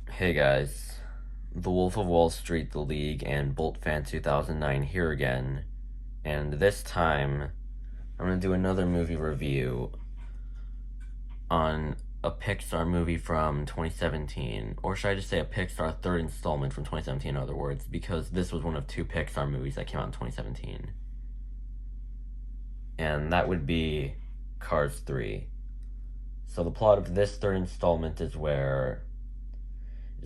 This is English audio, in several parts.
Hey guys, The Wolf of Wall Street, The League, and Bolt Fan 2009 here again, and this time I'm gonna do another movie review on a Pixar movie from 2017, or should I just say a Pixar third installment from 2017 in other words, because this was one of two Pixar movies that came out in 2017, and that would be Cars 3. So the plot of this third installment is where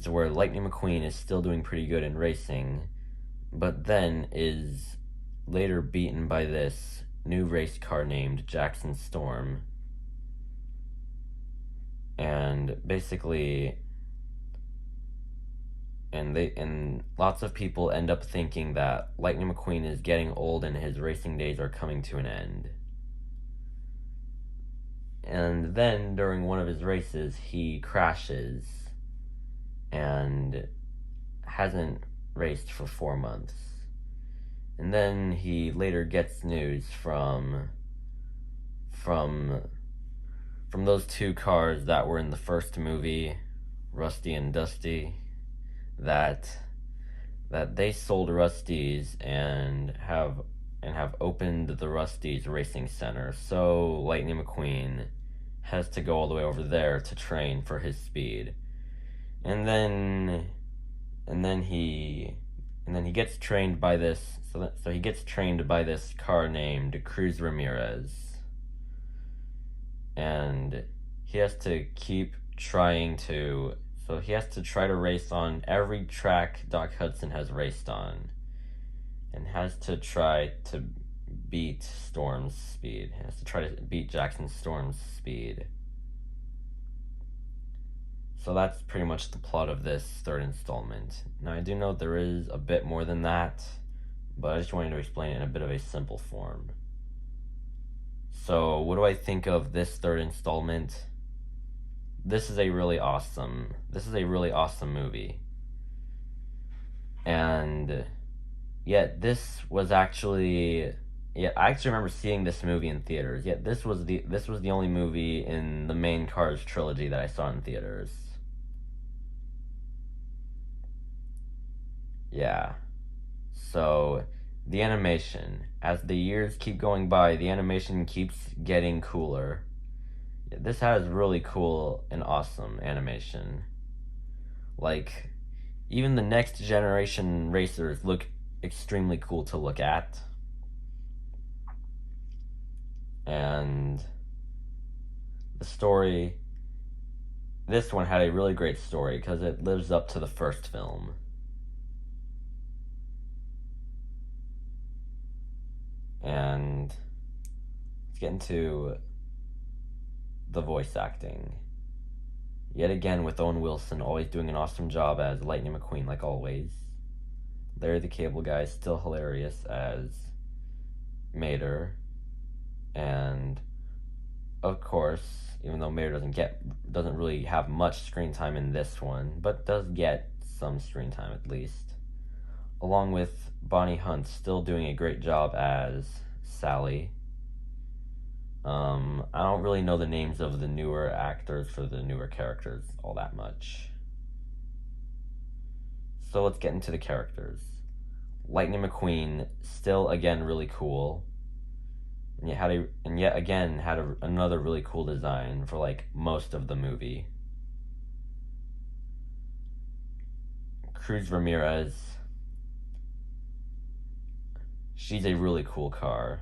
Lightning McQueen is still doing pretty good in racing, but then is later beaten by this new race car named Jackson Storm. And basically, and lots of people end up thinking that Lightning McQueen is getting old and his racing days are coming to an end. And then during one of his races, he crashes and hasn't raced for 4 months. And then he later gets news from those two cars that were in the first movie, Rusty and Dusty, that they sold Rusty's and have opened the Rusty's Racing Center. So Lightning McQueen has to go all the way over there to train for his speed. And then he gets trained by this so he gets trained by this car named Cruz Ramirez, and he has to keep trying to he has to try to race on every track Doc Hudson has raced on, and has to try to beat Storm's speed. He has to try to beat Jackson Storm's speed. So that's pretty much the plot of this third installment. Now, I do know there is a bit more than that, but I just wanted to explain it in a bit of a simple form. So, what do I think of this third installment? This is a really awesome movie. And yet I actually remember seeing this movie in theaters. Yet this was the only movie in the main Cars trilogy that I saw in theaters. Yeah. So, the animation, as the years keep going by, the animation keeps getting cooler. This has really cool and awesome animation. Like, even the next generation racers look extremely cool to look at. And the story, this one had a really great story because it lives up to the first film. And let's get into the voice acting. Yet again, with Owen Wilson always doing an awesome job as Lightning McQueen, like always. Larry the Cable Guy is still hilarious as Mater. And of course, even though Mater doesn't really have much screen time in this one, but does get some screen time at least, along with Bonnie Hunt still doing a great job as Sally. I don't really know the names of the newer actors for the newer characters all that much. So let's get into the characters. Lightning McQueen, still again really cool, and yet again had another really cool design for like most of the movie. Cruz Ramirez, she's a really cool car.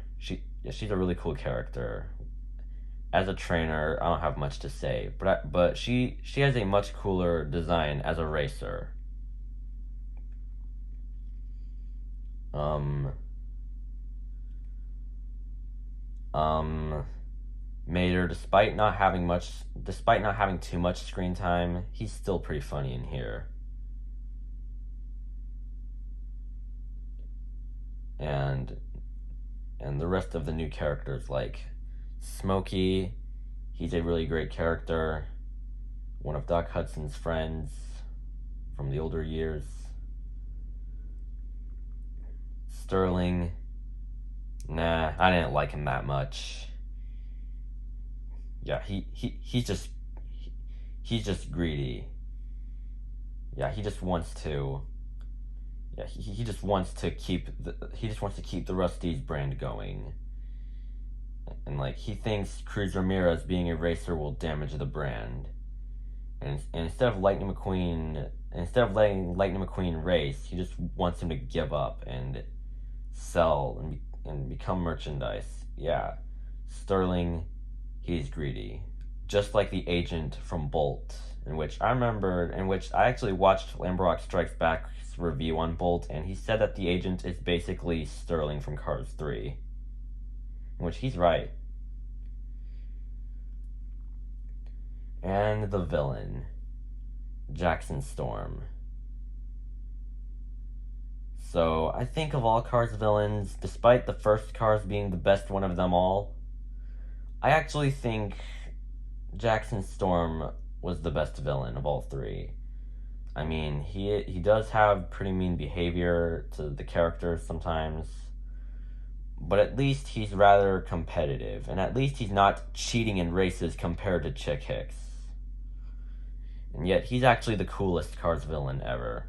She's a really cool character. As a trainer, I don't have much to say, but she has a much cooler design as a racer. Mater, despite not having too much screen time, he's still pretty funny in here. And the rest of the new characters, like Smokey, he's a really great character. One of Doc Hudson's friends from the older years. Sterling, nah, I didn't like him that much. Yeah, he's just greedy. yeah, he just wants to. Yeah, he just wants to keep the Rust-eze brand going, and like he thinks Cruz Ramirez being a racer will damage the brand, and instead of letting Lightning McQueen race, he just wants him to give up and sell and become merchandise. Yeah, Sterling, he's greedy, just like the agent from Bolt, in which I actually watched Lamborghini Strikes Back's review on Bolt, and he said that the agent is basically Sterling from Cars 3, in which he's right. And the villain, Jackson Storm. So, I think of all Cars villains, despite the first Cars being the best one of them all, I actually think Jackson Storm was the best villain of all three. I mean, he does have pretty mean behavior to the characters sometimes, but at least he's rather competitive, and at least he's not cheating in races compared to Chick Hicks. And yet, he's actually the coolest Cars villain ever.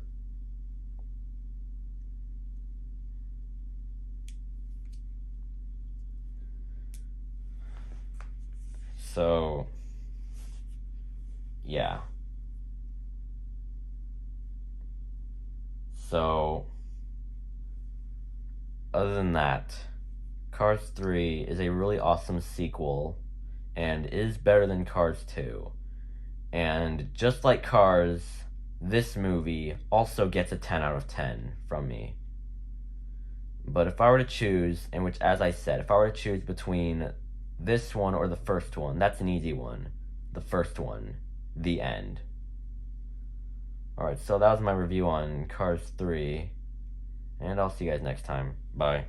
So, yeah. So, other than that, Cars 3 is a really awesome sequel and is better than Cars 2. And just like Cars, this movie also gets a 10 out of 10 from me. But if I were to choose, in which, as I said, if I were to choose between this one or the first one, that's an easy one. The first one. The end. Alright, so that was my review on Cars 3. And I'll see you guys next time. Bye.